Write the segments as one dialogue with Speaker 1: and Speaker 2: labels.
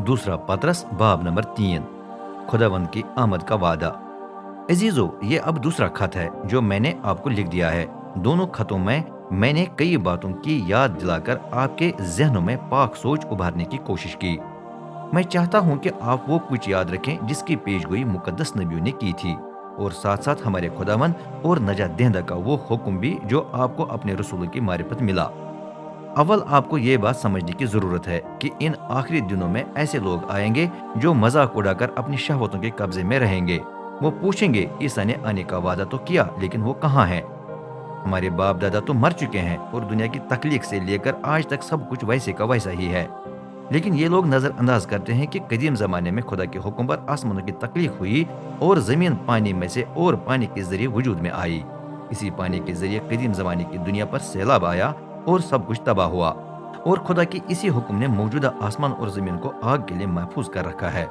Speaker 1: दूसरा पतरस बाब नंबर 3। खुदावंद की आमद का वादा। अजीजो, ये अब दूसरा खत है जो मैंने आपको लिख दिया है। दोनों खतों में मैंने कई बातों की याद दिलाकर आपके जहनों में पाक सोच उभारने की कोशिश की। मैं चाहता हूँ कि आप वो कुछ याद रखें जिसकी पेशगोई मुकद्दस नबियों ने की थी, और साथ साथ हमारे खुदावन और नजात दहिंदा का वो हुक्म भी जो आपको अपने रसूलों की मारिफत मिला। अव्वल आपको ये बात समझने की जरूरत है कि इन आखिरी दिनों में ऐसे लोग आएंगे जो मजाक उड़ाकर अपनी शहवतों के कब्जे में रहेंगे। वो पूछेंगे, ईसा ने आने का वादा तो किया, लेकिन वो कहाँ है? हमारे बाप दादा तो मर चुके हैं और दुनिया की तकलीफ से लेकर आज तक सब कुछ वैसे का वैसा ही है। लेकिन ये लोग नजरअंदाज करते हैं कि कदीम जमाने में खुदा के हुक्म पर आसमानों की तकलीफ हुई और जमीन पानी में से और पानी के जरिए वजूद में आई। इसी पानी के जरिए कदीम जमाने की दुनिया पर सैलाब आया और सब कुछ तबाह हुआ। और खुदा की इसी हुक्म ने मौजूदा आसमान और जमीन को आग के लिए महफूज कर रखा है,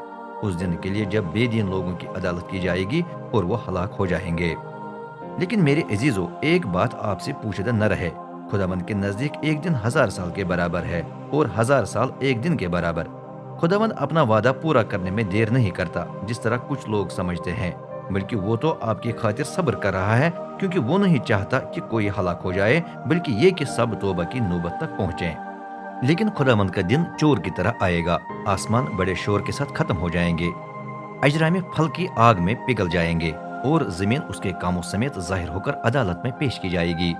Speaker 1: उस दिन के लिए जब बेदीन लोगों की अदालत की जाएगी और वो हलाक हो जाएंगे। लेकिन मेरे अजीजों, एक बात आपसे पूछेदा न रहे। खुदावंद के नजदीक एक दिन 1000 साल के बराबर है और 1000 साल एक दिन के बराबर। खुदावंद अपना वादा पूरा करने में देर नहीं करता जिस तरह कुछ लोग समझते हैं, बल्कि वो तो आपकी खातिर सब्र कर रहा है, क्योंकि वो नहीं चाहता कि कोई हलाक हो जाए, बल्कि ये कि सब तौबा की नौबत तक पहुंचे। लेकिन खुदावंद का दिन चोर की तरह आएगा। आसमान बड़े शोर के साथ खत्म हो जाएंगे, अजराम फल की आग में पिघल जाएंगे और जमीन उसके कामों समेत जाहिर होकर अदालत में पेश की जाएगी।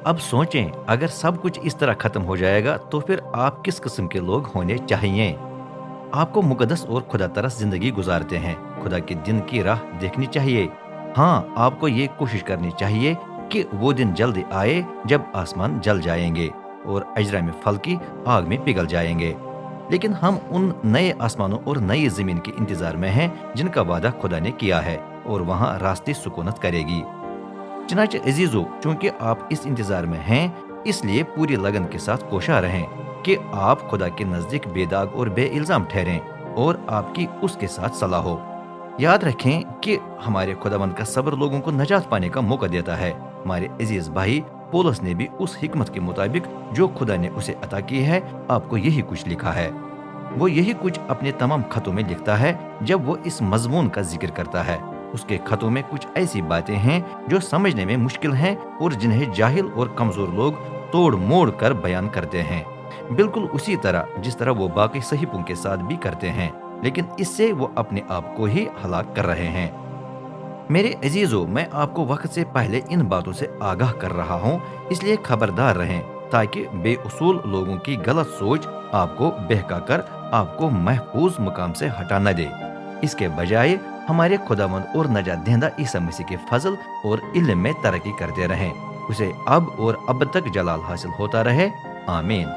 Speaker 1: अब सोचें, अगर सब कुछ इस तरह खत्म हो जाएगा तो फिर आप किस किस्म के लोग होने चाहिए? आपको मुकद्दस और खुदा तरस जिंदगी गुजारते हैं, खुदा के दिन की राह देखनी चाहिए। हाँ, आपको ये कोशिश करनी चाहिए कि वो दिन जल्दी आए जब आसमान जल जाएंगे और अजरा में फल की आग में पिघल जाएंगे। लेकिन हम उन नए आसमानों और नई जमीन के इंतजार में हैं जिनका वादा खुदा ने किया है, और वहाँ रास्ते सुकूनत करेगी। चुनाचे अजीजों, चूंकि आप इस इंतजार में हैं, इसलिए पूरी लगन के साथ कोशा रहें कि आप खुदा के नजदीक बेदाग और बेइल्जाम ठहरें और आपकी उसके साथ सलाह हो। याद रखें कि हमारे खुदावंद का सब्र लोगों को नजात पाने का मौका देता है। हमारे अजीज भाई पौलुस ने भी उस हिकमत के मुताबिक जो खुदा ने उसे अता की है, आपको यही कुछ लिखा है। वो यही कुछ अपने तमाम खतों में लिखता है जब वो इस मजमून का जिक्र करता है। उसके खतों में कुछ ऐसी बातें हैं जो समझने में मुश्किल हैं और जिन्हें जाहिल और कमजोर लोग तोड़ मोड़ कर बयान करते हैं, बिल्कुल उसी तरह जिस तरह वो बाकी सहीफों के साथ भी करते हैं, लेकिन इससे वो अपने आप को ही हलाक कर रहे हैं। मेरे अजीजों, मैं आपको वक्त से पहले इन बातों से आगाह कर रहा हूँ, इसलिए खबरदार रहें ताकि बेउसूल लोगों की गलत सोच आपको बहका कर आपको महफूज मुकाम से हटा न दे। इसके बजाय हमारे खुदावंद और नजात दहिंदा ईसा मसीह के फजल और इल्म में तरक्की करते रहें। उसे अब और अब तक जलाल हासिल होता रहे। आमीन।